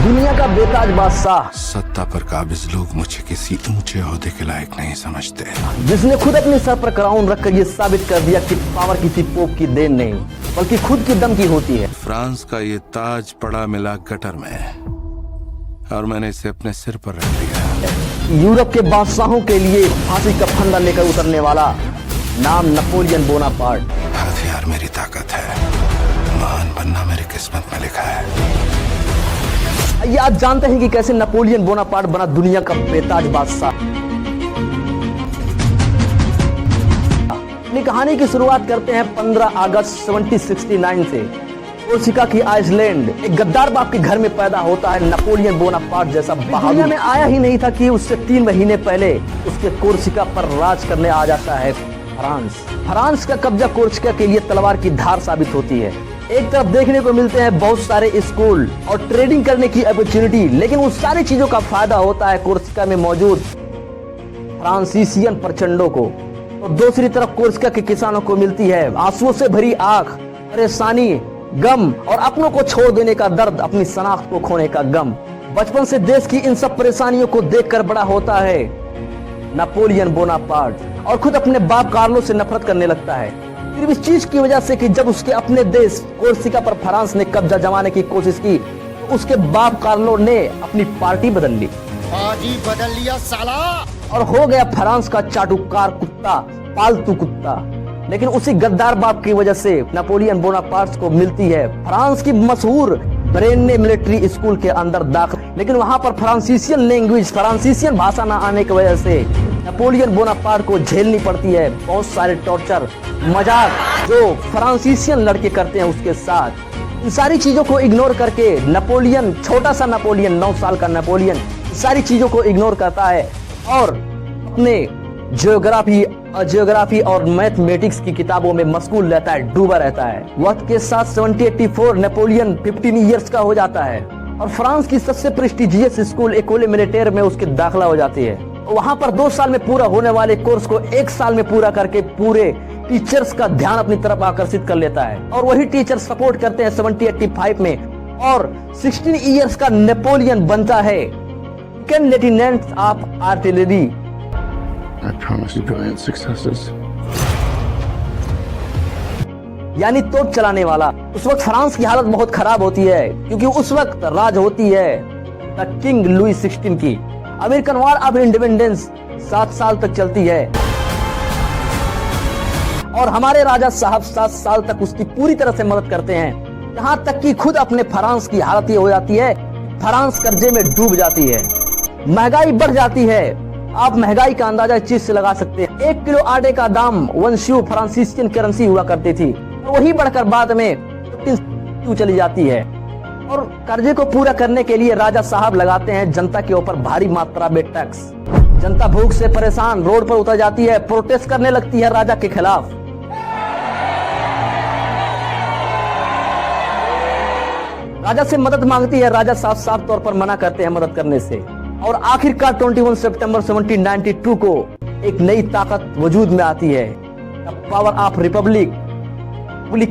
दुनिया का बेताज बादशाह, सत्ता पर काबिज लोग मुझे किसी ऊंचे ओहदे के लायक नहीं समझते। जिसने खुद अपने सर पर क्राउन रखकर ये साबित कर दिया कि पावर किसी पोप की देन नहीं बल्कि खुद की दम की होती है। फ्रांस का ये ताज पड़ा मिला गटर में और मैंने इसे अपने सिर पर रख लिया। यूरोप के बादशाहों के लिए फांसी का फंदा लेकर उतरने वाला नाम नेपोलियन बोनापार्ट। हथियार मेरी ताकत है, महान बनना मेरी किस्मत में लिखा है। ये आप जानते हैं कि कैसे नेपोलियन बोनापार्ट बना दुनिया का बेताज बादशाह। अपनी कहानी की शुरुआत करते हैं 15 अगस्त 1769 से। कोर्सिका की आइसलैंड एक गद्दार बाप के घर में पैदा होता है नेपोलियन बोनापार्ट जैसा बहादुर में आया ही नहीं था कि उससे 3 महीने पहले उसके कोर्सिका पर राज करने आ जाता है फ्रांस का कब्जा कोर्सिका के लिए तलवार की धार साबित होती है। एक तरफ देखने को मिलते हैं बहुत सारे स्कूल और ट्रेडिंग करने की अपॉर्चुनिटी, लेकिन उस सारी चीजों का फायदा होता है कोर्सिका में मौजूद फ्रांसीसियन प्रचंडों को। तो दूसरी तरफ कोर्सिका के किसानों को मिलती है आंसुओं से भरी आंख, परेशानी, गम और अपनों को छोड़ देने का दर्द, अपनी शनाख्त को खोने का गम। बचपन से देश की इन सब परेशानियों को देखकर बड़ा होता है नेपोलियन बोनापार्ट और खुद अपने बाप कार्लो से नफरत करने लगता है। सिर्फ इस चीज की वजह से कि जब उसके अपने देश कोर्सिका पर फ्रांस ने कब्जा जमाने की कोशिश की तो उसके बाप कार्लो ने अपनी पार्टी बदल ली। पार्टी बदल लिया साला और हो गया फ्रांस का चाटुकार कुत्ता, पालतू कुत्ता। लेकिन उसी गद्दार बाप की वजह से नेपोलियन बोनापार्ट को मिलती है फ्रांस की मशहूर ब्रेने मिलिट्री स्कूल के अंदर दाखिल। लेकिन वहां पर फ्रांसीसियन लैंग्वेज, फ्रांसीसियन भाषा न आने की वजह से नेपोलियन बोनापार्ट को झेलनी पड़ती है बहुत सारे टॉर्चर, मजाक जो फ्रांसीसियन लड़के करते हैं उसके साथ। इन सारी चीजों को इग्नोर करके नेपोलियन, छोटा सा नेपोलियन, 9 साल का नेपोलियन सारी चीजों को इग्नोर करता है और अपने जियोग्राफी और मैथमेटिक्स की किताबों में मशगूल रहता है, डूबा रहता है। वक्त के साथ 1784 नेपोलियन 15 ईयर्स का हो जाता है और फ्रांस की सबसे प्रेस्टिजियस स्कूल एकोले मिलिटेयर में उसकी दाखिला हो जाती है। वहां पर 2 साल में पूरा होने वाले कोर्स को 1 साल में पूरा करके पूरे टीचर्स का ध्यान अपनी तरफ आकर्षित कर लेता है और वही टीचर सपोर्ट करते हैं 1785 में और 16 ईयर्स का नेपोलियन बनता है lieutenant of artillery. I promise you brilliant successes. यानी तोप चलाने वाला। उस वक्त फ्रांस की हालत बहुत खराब होती है क्योंकि उस वक्त राज होती है द किंग लुई 16 की। अमेरिकन वॉर ऑफ इंडिपेंडेंस 7 साल तक चलती है और हमारे राजा साहब 7 साल तक उसकी पूरी तरह से मदद करते हैं, यहाँ तक कि खुद अपने फ्रांस की हालत ये हो जाती है, फ्रांस कर्जे में डूब जाती है, महंगाई बढ़ जाती है। आप महंगाई का अंदाजा इस चीज से लगा सकते हैं। 1 किलो आटे का दाम 1 सू फ्रांसीसियन करेंसी हुआ करती थी, वही बढ़कर बाद में 15 चली जाती है। और कर्जे को पूरा करने के लिए राजा साहब लगाते हैं जनता के ऊपर भारी मात्रा में टैक्स। जनता भूख से परेशान रोड पर उतर जाती है, प्रोटेस्ट करने लगती है राजा के खिलाफ। राजा से मदद मांगती है, राजा साफ तौर पर मना करते हैं मदद करने से और आखिरकार 21 सितंबर 1792 को एक नई ताकत वजूद में आती है, पावर ऑफ रिपब्लिक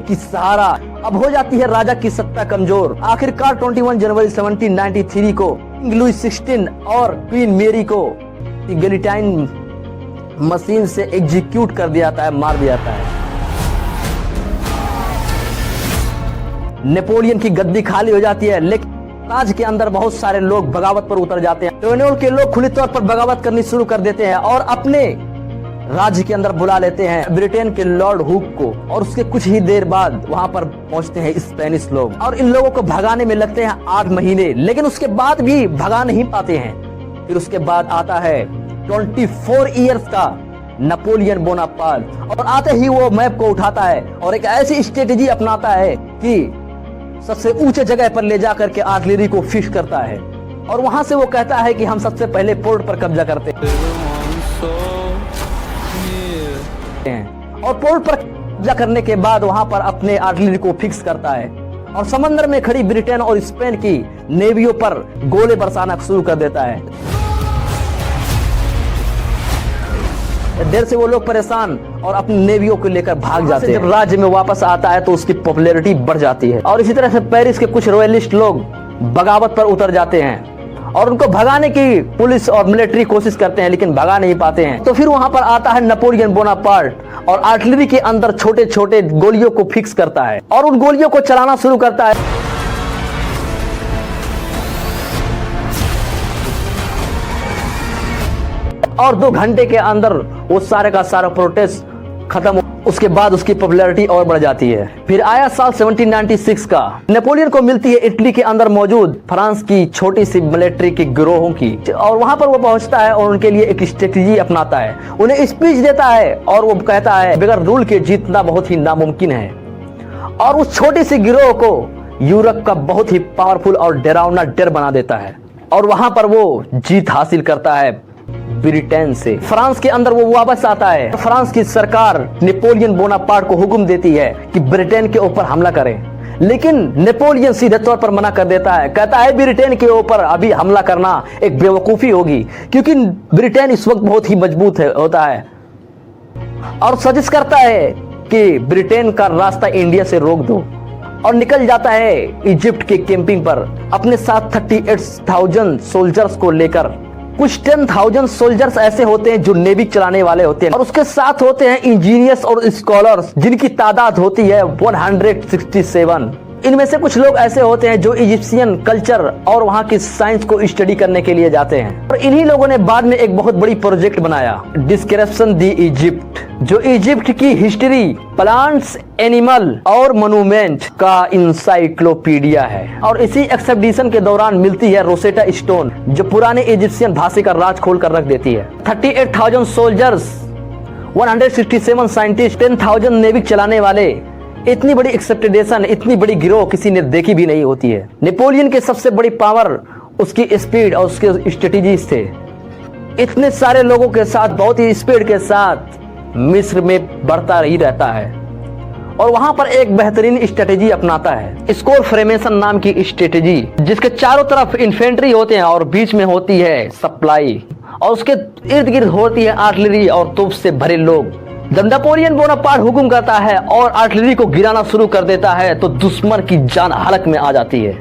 की सहारा। अब हो जाती है राजा की सत्ता कमजोर। आखिरकार 21 जनवरी 1793 को किंग लुई 16 और क्वीन मेरी को गिलिटाइन मशीन से एग्जीक्यूट कर दिया जाता है, मार दिया जाता है। नेपोलियन की गद्दी खाली हो जाती है, लेकिन राज के अंदर बहुत सारे लोग बगावत पर उतर जाते हैं। टोरनोल के लोग खुली तौर पर बगावत करनी शुरू कर देते हैं और अपने राज्य के अंदर बुला लेते हैं ब्रिटेन के लॉर्ड हुक को और उसके कुछ ही देर बाद वहां पर पहुंचते हैं स्पेनिश लोग और इन लोगों को भगाने में लगते हैं 8 महीने, लेकिन उसके बाद भी भगा नहीं पाते हैं। फिर उसके बाद आता है 24 ईयर्स का नेपोलियन बोनापार्ट और आते ही वो मैप को उठाता है और एक ऐसी स्ट्रेटेजी अपनाता है कि सबसे ऊंचे जगह पर ले जाकर के आर्टिलरी को फिक्स करता है और वहां से वो कहता है कि हम सबसे पहले पोर्ट पर कब्जा करते हैं और पोर्ट पर कब्जा करने के बाद वहां पर अपने आर्टिलरी को फिक्स करता है और समंदर में खड़ी ब्रिटेन और स्पेन की नेवियों पर गोले बरसाना शुरू कर देता है। देर से वो लोग परेशान और अपनी नेवियों को लेकर भाग जाते हैं। जब राज्य में वापस आता है तो उसकी पॉपुलैरिटी बढ़ जाती है और इसी तरह से पेरिस के कुछ रॉयलिस्ट लोग बगावत पर उतर जाते हैं और उनको भगाने की पुलिस और मिलिट्री कोशिश करते हैं, लेकिन भगा नहीं पाते हैं। तो फिर वहां पर आता है नेपोलियन बोनापार्ट और आर्टिलरी के अंदर छोटे छोटे गोलियों को फिक्स करता है और उन गोलियों को चलाना शुरू करता है। और 2 घंटे के अंदर वो सारे का सारा प्रोटेस्ट खत्म। उसके बाद उसकी पॉपुलैरिटी और बढ़ जाती है। फिर आया साल 1796 का। नेपोलियन को मिलती है इटली के अंदर मौजूद फ्रांस की छोटी सी मिलिट्री के गिरोहों की, और वहां पर वो पहुंचता है और उनके लिए एक स्ट्रेटेजी अपनाता है, उन्हें स्पीच देता है और वो कहता है बगैर रूल के जीतना बहुत ही नामुमकिन है। और उस छोटी सी गिरोह को यूरोप का बहुत ही पावरफुल और डरावना डर बना देता है और वहां पर वो जीत हासिल करता है ब्रिटेन से। फ्रांस के अंदर वो वापस आता है। फ्रांस की सरकार नेपोलियन बोनापार्ट को हुक्म देती है कि ब्रिटेन के ऊपर हमला करें, लेकिन नेपोलियन सीधे तौर पर मना कर देता है। कहता है ब्रिटेन के ऊपर अभी हमला करना एक बेवकूफी होगी, क्योंकि ब्रिटेन इस वक्त बहुत ही मजबूत होता है, और सजेस्ट करता है कि ब्रिटेन का रास्ता इंडिया से रोक दो, और निकल जाता है इजिप्ट के कैंपिंग पर अपने साथ 38,000 सोल्जर्स को लेकर। कुछ 10,000 सोल्जर्स ऐसे होते हैं जो नेवी चलाने वाले होते हैं, और उसके साथ होते हैं इंजीनियर्स और स्कॉलर्स जिनकी तादाद होती है 167। इनमें से कुछ लोग ऐसे होते हैं जो इजिप्शियन कल्चर और वहां की साइंस को स्टडी करने के लिए जाते हैं। और इन्हीं लोगों ने बाद में एक बहुत बड़ी प्रोजेक्ट बनाया, डिस्क्रिप्शन दी इजिप्ट, जो इजिप्ट की हिस्ट्री, प्लांट्स, एनिमल और मोन्यूमेंट का इंसाइक्लोपीडिया है। और इसी एक्सपेडिशन के दौरान मिलती है रोसेटा स्टोन, जो पुराने इजिप्शियन भाषा का राज खोल कर रख देती है। 38,000 सोल्जर्स, 167 साइंटिस्ट, 10,000 नेवी चलाने वाले, इतनी बड़ी एक्सपेडिशन, इतनी बड़ी गिरोह किसी ने देखी भी नहीं होती है। नेपोलियन की सबसे बड़ी पावर उसकी स्पीड और उसके स्ट्रेटेजीज थे। इतने सारे लोगों के साथ बहुत ही स्पीड के साथ मिस्र में बढ़ता ही रहता है और वहां पर एक बेहतरीन स्ट्रेटेजी अपनाता है, स्कोर फ्रेमेशन नाम की स्ट्रेटेजी, जिसके चारों तरफ इन्फेंट्री होते हैं और बीच में होती है सप्लाई, और उसके इर्द गिर्द होती है आर्टिलरी और तोप से भरे लोग। जब नेपोलियन बोनापार्ट हुक्म करता है और आर्टिलरी को गिराना शुरू कर देता है तो दुश्मन की जान हलक में आ जाती है।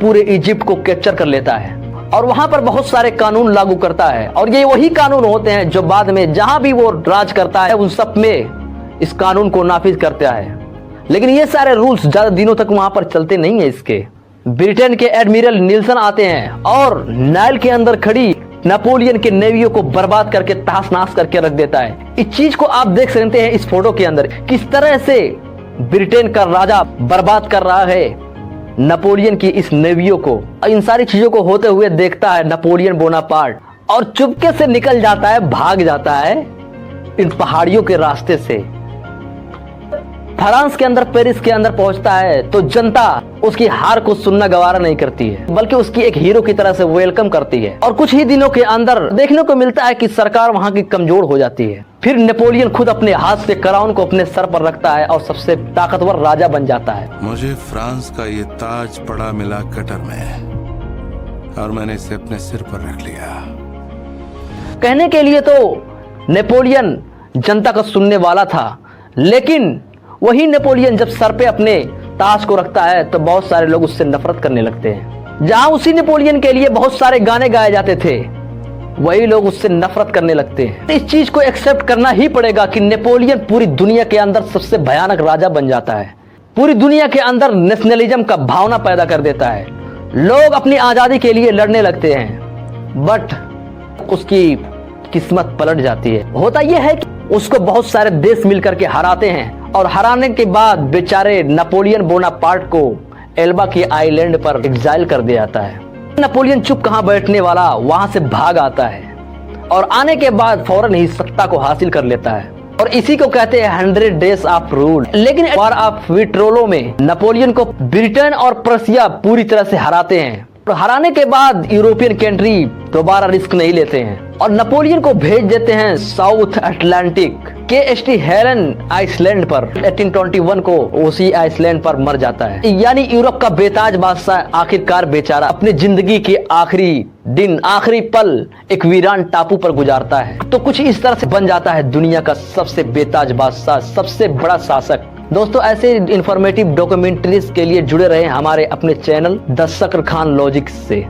पूरे इजिप्ट को कैप्चर कर लेता है और वहां पर बहुत सारे कानून लागू करता है, और ये वही कानून होते हैं जो बाद में जहां भी वो राज करता है उन सब में इस कानून को नाफिज करता है। लेकिन ये सारे रूल्स ज्यादा दिनों तक वहां पर चलते नहीं है। इसके ब्रिटेन के एडमिरल निल्सन आते हैं और नाइल के अंदर खड़ी नेपोलियन के नेवियों को बर्बाद करके तहस नहस करके रख देता है। इस चीज को आप देख सकते हैं इस फोटो के अंदर, किस तरह से ब्रिटेन का राजा बर्बाद कर रहा है नेपोलियन की इस नेवियों को। इन सारी चीजों को होते हुए देखता है नेपोलियन बोनापार्ट और चुपके से निकल जाता है, भाग जाता है इन पहाड़ियों के रास्ते से। फ्रांस के अंदर, पेरिस के अंदर पहुंचता है तो जनता उसकी हार को सुनना गवारा नहीं करती है, बल्कि उसकी एक हीरो की तरह से वेलकम करती है। और कुछ ही दिनों के अंदर देखने को मिलता है कि सरकार वहां की कमजोर हो जाती है। फिर नेपोलियन खुद अपने हाथ से क्राउन को अपने सर पर रखता है और सबसे ताकतवर राजा बन जाता है। मुझे फ्रांस का ये ताज पड़ा मिला कटर में, और मैंने इसे अपने सिर पर रख लिया। कहने के लिए तो नेपोलियन जनता का सुनने वाला था, लेकिन वही नेपोलियन जब सर पे अपने ताज को रखता है तो बहुत सारे लोग उससे नफरत करने लगते हैं। जहां उसी नेपोलियन के लिए बहुत सारे गाने गाए जाते थे, वही लोग उससे नफरत करने लगते हैं। इस चीज को एक्सेप्ट करना ही पड़ेगा कि नेपोलियन पूरी दुनिया के अंदर सबसे भयानक राजा बन जाता है। पूरी दुनिया के अंदर नेशनलिज्म का भावना पैदा कर देता है। लोग अपनी आजादी के लिए लड़ने लगते हैं, बट उसकी किस्मत पलट जाती है। होता यह है कि उसको बहुत सारे देश मिलकर के हराते हैं, और हराने के बाद बेचारे नेपोलियन बोनापार्ट को एल्बा के आइलैंड पर एग्जाइल कर दिया जाता है। नेपोलियन चुप कहां बैठने वाला वहां से भाग आता है और आने के बाद फौरन ही सत्ता को हासिल कर लेता है, और इसी को कहते हैं 100 डेज ऑफ रूल। लेकिन वॉर ऑफ विट्रोलो में नेपोलियन को ब्रिटेन और प्रशिया पूरी तरह से हराते हैं, और हराने के बाद यूरोपियन कंट्री दोबारा रिस्क नहीं लेते हैं और नेपोलियन को भेज देते हैं साउथ अटलांटिक के एसटी हेलन आइसलैंड पर। 1821 को उसी आइसलैंड पर मर जाता है। यानी यूरोप का बेताज बादशाह आखिरकार बेचारा अपनी जिंदगी के आखिरी दिन आखिरी पल एक वीरान टापू पर गुजारता है तो कुछ इस तरह से बन जाता है दुनिया का सबसे बेताज बादशाह, सबसे बड़ा शासक। दोस्तों ऐसे इंफॉर्मेटिव डॉक्यूमेंट्रीज के लिए जुड़े रहे हमारे अपने चैनल द शक्र खान लॉजिक्स से।